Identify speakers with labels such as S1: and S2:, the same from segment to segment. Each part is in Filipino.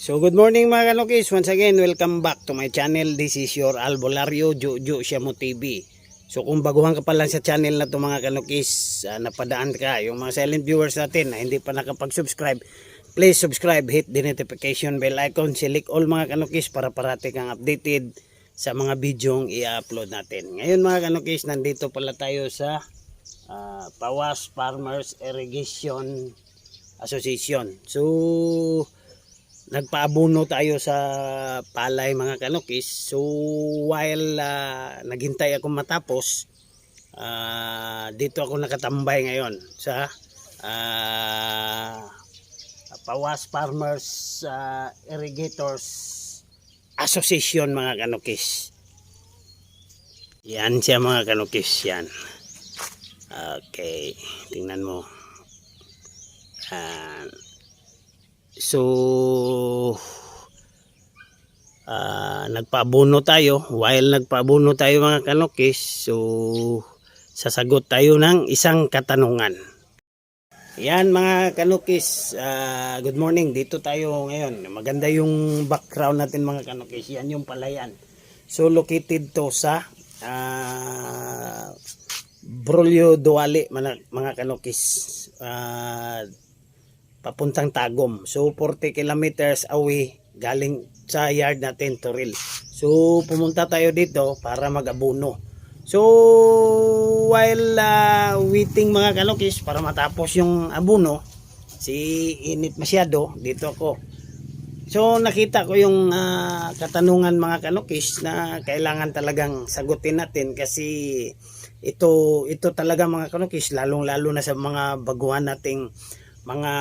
S1: So good morning mga kanukis, once again welcome back to my channel. This is your Albolario Jojo Siamo TV. So kung baguhan ka pa lang sa channel na to mga kanukis, napadaan ka, yung mga silent viewers natin na hindi pa nakapag-subscribe, please subscribe, hit the notification bell icon, select all mga kanukis para parati kang updated sa mga bidyong i-upload natin. Ngayon mga kanukis, nandito pala tayo sa Pawas Farmers Irrigation Association. So nagpaabuno tayo sa palay mga kanukis. So while naghintay ako matapos, dito ako nakatambay ngayon sa Pawas Farmers Irrigators Association mga kanukis. Yan siya mga kanukis, yan. Okay, tingnan mo. Yan. So nagpaabuno tayo. While nagpaabuno tayo mga kanukis, so sasagot tayo ng isang katanungan. Yan mga kanukis, good morning. Dito tayo ngayon. Maganda yung background natin mga kanukis. Yan yung palayan. So located to sa Brolio Duale mga kanukis, papuntang Tagum. So 40 kilometers away galing sa yard natin, Toril. So pumunta tayo dito para mag-abuno. So while waiting mga kanukis para matapos yung abuno, si init masyado, dito ako. So nakita ko yung katanungan mga kanukis na kailangan talagang sagutin natin kasi ito talaga mga kanukis, lalong lalo na sa mga baguhan nating mga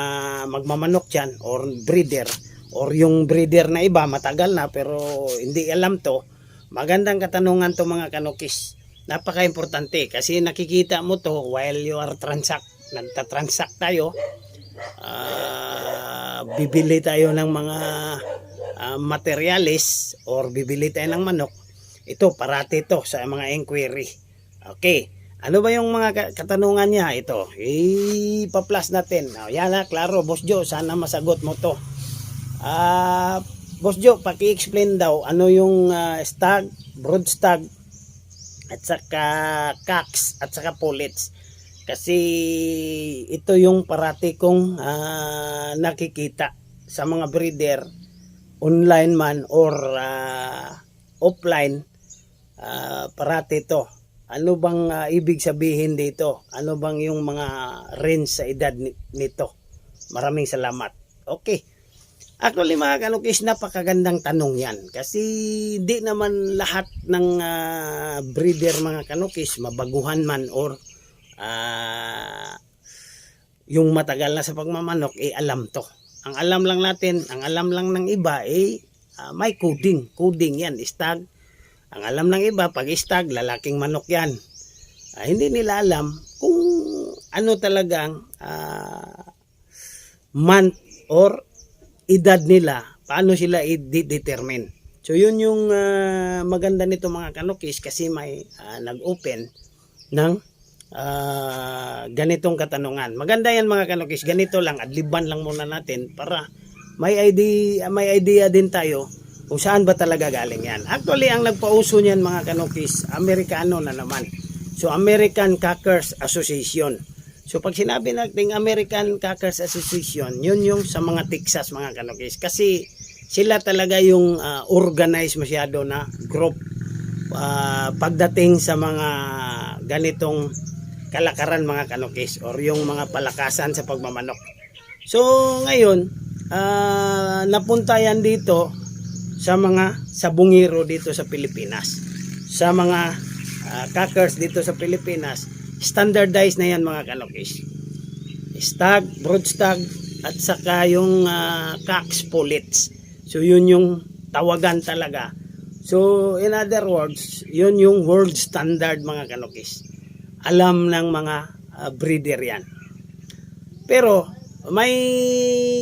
S1: magmamanok dyan or breeder, or yung breeder na iba matagal na pero hindi alam to. Magandang katanungan to mga kanukis, napaka-importante kasi nakikita mo to while you are nagtatransact tayo. Bibili tayo ng mga materialis or bibili tayo ng manok. Ito parati to sa mga inquiry. Okay, ano ba yung mga katanungan niya? Ito, ipa-plus natin. Yan na, klaro, Boss Joe, sana masagot mo to. Boss Joe, paki-explain daw, ano yung stag, brood stag, at saka cocks, at saka pullets. Kasi ito yung parati kong nakikita sa mga breeder, online man or offline, parati to. Ano bang ibig sabihin dito? Ano bang yung mga range sa edad nito? Maraming salamat. Okay. Actually mga kanukis, napakagandang tanong yan. Kasi di naman lahat ng breeder mga kanukis, mabaguhan man or yung matagal na sa pagmamanok, alam to. Ang alam lang natin, ang alam lang ng iba, may coding. Coding yan, stag. Ang alam ng iba, pag stag, lalaking manok yan. Hindi nila alam kung ano talagang month or edad nila, paano sila i-determine. So yun yung maganda nito mga kanukis kasi may nag-open ng ganitong katanungan. Maganda yan mga kanukis, ganito lang, adliban lang muna natin para may idea din tayo kung saan ba talaga galing yan. Actually, ang nagpauso niyan mga kanukis, Amerikano na naman. So, American Cockers Association. So, pag sinabi natin American Cockers Association, yun yung sa mga Texas mga kanukis. Kasi sila talaga yung organized masyado na group pagdating sa mga ganitong kalakaran mga kanukis or yung mga palakasan sa pagmamanok. So, ngayon, napunta yan dito sa mga sabungero dito sa Pilipinas, sa mga cockers dito sa Pilipinas. Standardized na yan mga kanukis, stag, brood stag, at saka yung cocks, pullets. So yun yung tawagan talaga. So in other words, yun yung world standard mga kanukis. Alam ng mga breeder yan. Pero may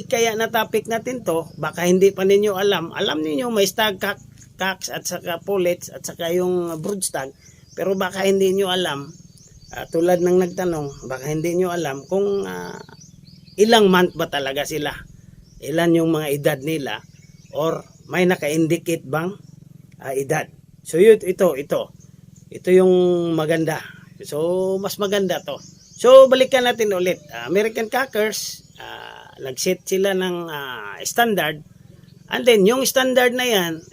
S1: kaya na topic natin to, baka hindi pa ninyo alam. Alam niyo may stag, cocks at saka pullets at saka yung brood stag, pero baka hindi niyo alam, tulad ng nagtanong, baka hindi niyo alam kung ilang month ba talaga sila, ilan yung mga edad nila, or may naka-indicate bang edad. So ito yung maganda. So mas maganda to. So balikan natin ulit. American Cockers, nag-set sila ng standard, and then yung standard na yan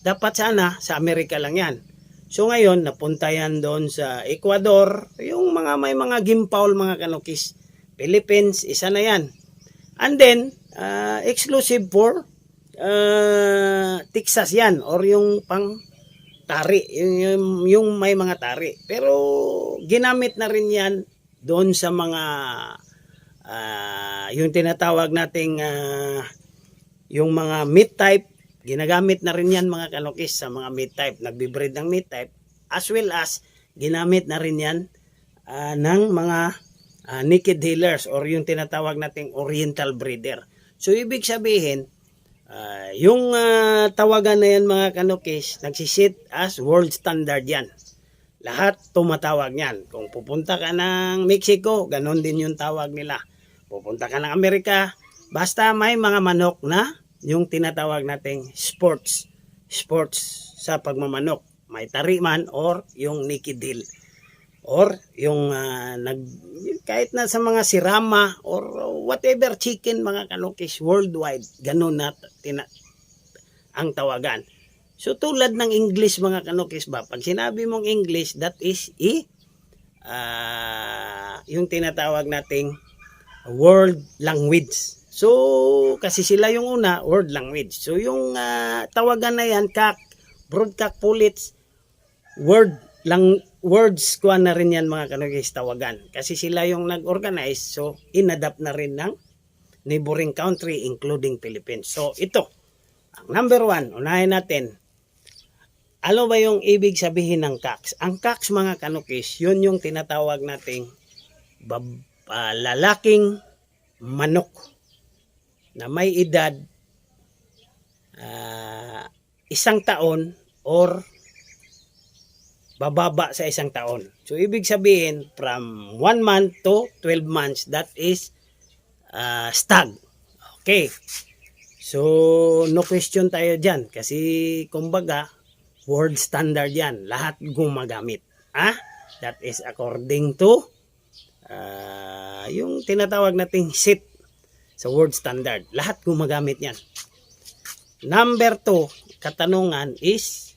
S1: dapat sana sa Amerika lang yan. So ngayon napunta yan doon sa Ecuador, yung may mga gimpaul mga kanukis. Philippines, isa na yan. And then exclusive for Texas yan, or yung pang tari, yung may mga tari. Pero ginamit na rin yan doon sa mga yung tinatawag nating yung mga meat type. Ginagamit na rin yan mga kanukis sa mga meat type. Nagbe-breed ng meat type, as well as ginamit na rin yan ng mga naked healers, or yung tinatawag nating oriental breeder. So ibig sabihin, yung tawagan na yan mga kanukis, nagsisit as world standard yan. Lahat tumatawag yan. Kung pupunta ka ng Mexico, ganon din yung tawag nila. Pupunta ka ng Amerika, basta may mga manok na yung tinatawag nating sports sa pagmamanok. May tari man, or yung naked deal, or yung kahit na sa mga sirama or whatever chicken mga kanukis worldwide, ganun na ang tawagan. So tulad ng English mga kanukis ba, pag sinabi mong English, that is yung tinatawag nating world language. So kasi sila yung una, world language. So yung tawagan na yan, broadcast pullets, words kuha na rin yan mga kanukis tawagan. Kasi sila yung nag-organize, so inadapt na rin ng neighboring country including Philippines. So ito, ang number 1, unahin natin. Ano ba yung ibig sabihin ng CAX? Ang CAX mga kanukis, yun yung tinatawag nating lalaking manok na may edad 1 taon or bababa sa 1 taon. So ibig sabihin from 1 month to 12 months, that is stag. Okay. So no question tayo dyan, kasi kumbaga world standard yan. Lahat gumagamit. That is according to yung tinatawag nating set sa world standard. Lahat gumagamit yan. Number 2, katanungan is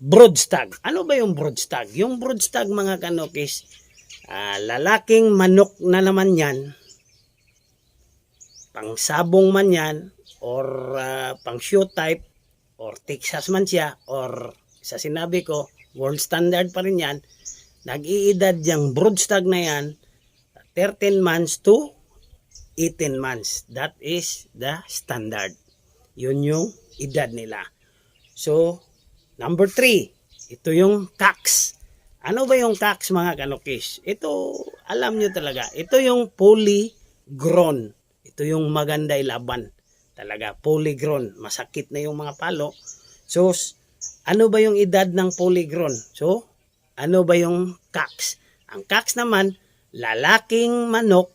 S1: brood stag. Ano ba yung brood stag? Yung brood stag mga kanukis, lalaking manok na naman yan, pang sabong man yan, or pang show type, or Texas man siya, or sa sinabi ko, world standard pa rin yan. Nag-iedad yung brood stag na yan 13 months to 18 months. That is the standard. Yun yung edad nila. So number 3, ito yung CAX. Ano ba yung CAX mga kanukis? Ito, alam nyo talaga, ito yung fully grown. Ito yung maganda ilaban. Talaga, fully grown. Masakit na yung mga palo. So, ano ba yung edad ng fully grown? So, ano ba yung CAX? Ang CAX naman, lalaking manok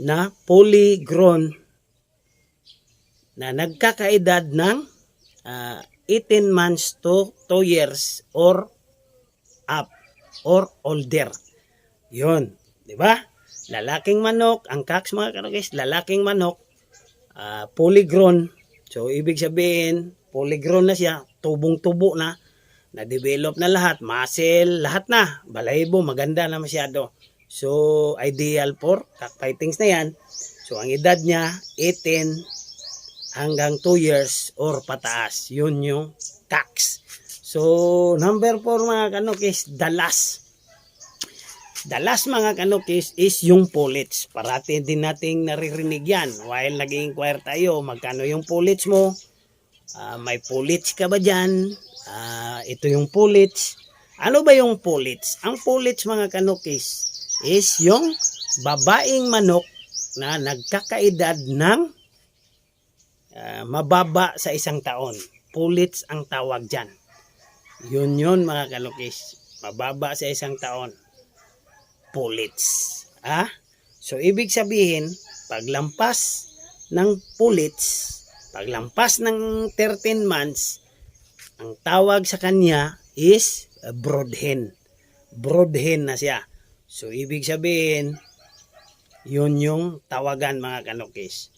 S1: na fully grown na nagkakaedad ng 18 months to 2 years or up or older. Yun, di ba? Lalaking manok, ang CAX mga kanukis, lalaking manok, fully grown. So ibig sabihin, fully grown na siya, tubong-tubo na-develop na lahat, muscle, lahat na, balahibo, maganda na masyado. So ideal for cockfightings na yan. So ang edad niya 18 hanggang 2 years or pataas. Yun yung CAX. So number 4 mga kanukis, the last mga kanukis is yung pullets. Parati din nating naririnig yan while nag-inquire tayo, magkano yung pullets mo, may pullets ka ba dyan, ito yung pullets. Ano ba yung pullets? Ang pullets mga kanukis is yung babaeng manok na nagkakaedad ng mababa sa 1 taon. Pullets ang tawag dyan. Yun mga kanukis, mababa sa 1 taon. Pullets. So ibig sabihin, paglampas ng pullets, paglampas ng 13 months, ang tawag sa kanya is brood hen. Brood hen na siya. So, ibig sabihin, yun yung tawagan mga kanukis.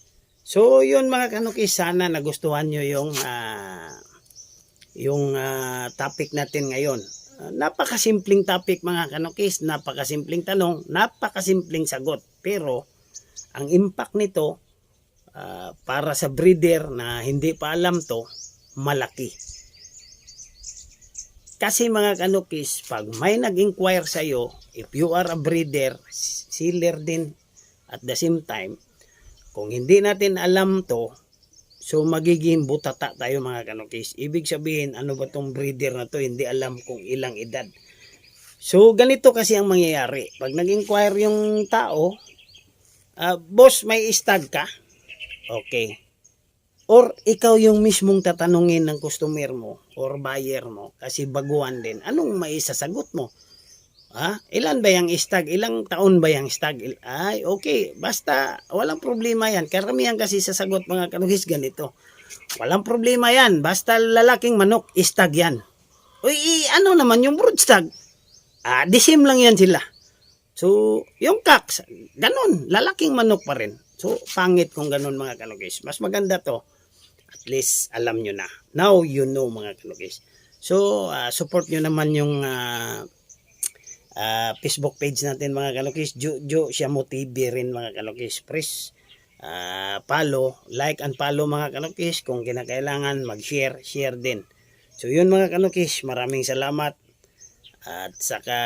S1: So, yun mga kanukis, sana nagustuhan nyo yung topic natin ngayon. Napakasimpleng topic mga kanukis, napakasimpleng tanong, napakasimpleng sagot. Pero, ang impact nito, para sa breeder na hindi pa alam to, malaki. Kasi mga kanukis, pag may nag-inquire sa'yo, if you are a breeder, sealer din at the same time, kung hindi natin alam to, so magiging butata tayo mga kanukis. Ibig sabihin, ano ba tong breeder na to, hindi alam kung ilang edad. So ganito kasi ang mangyayari. Pag nag-inquire yung tao, boss, may stag ka? Okay. Or ikaw yung mismong tatanungin ng customer mo or buyer mo kasi baguhan din. Anong maisasagot mo? Ilan ba yung stag? Ilang taon ba yung stag? Ay, okay. Basta, walang problema yan. Karamihan kasi sasagot mga kanukis ganito. Walang problema yan. Basta lalaking manok, stag yan. Uy, ano naman yung brood stag? The same lang yan sila. So, yung cocks, ganun. Lalaking manok pa rin. So, pangit kung ganun mga kanukis. Mas maganda to. At least, alam nyo na. Now, you know mga kanukis. So, support nyo naman yung Facebook page natin mga kanukis. Jo Siamo TV rin mga kanukis. Press, follow, like and follow mga kanukis. Kung kinakailangan, mag-share, share din. So, yun mga kanukis. Maraming salamat. At saka,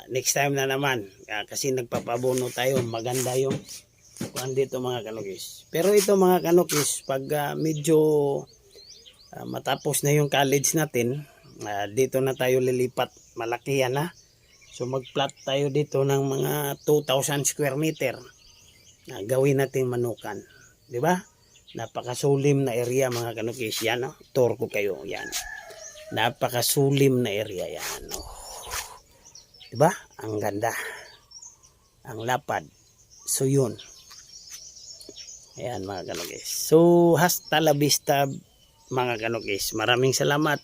S1: next time na naman. Kasi nagpapabono tayo. Maganda yung kuan dito mga kanukis. Pero ito mga kanukis, pag medyo matapos na yung college natin, dito na tayo lilipat. Malaki yan ha. So mag-plot tayo dito ng mga 2,000 square meter. Gawin natin manukan. Di ba? Napakasulim na area mga kanukis. Yan o. Tour ko kayo. Yan. Napakasulim na area yan. Oh. Di ba? Ang ganda. Ang lapad. So yun. Ayan mga kanukis. So hasta la vista mga kanukis. Maraming salamat.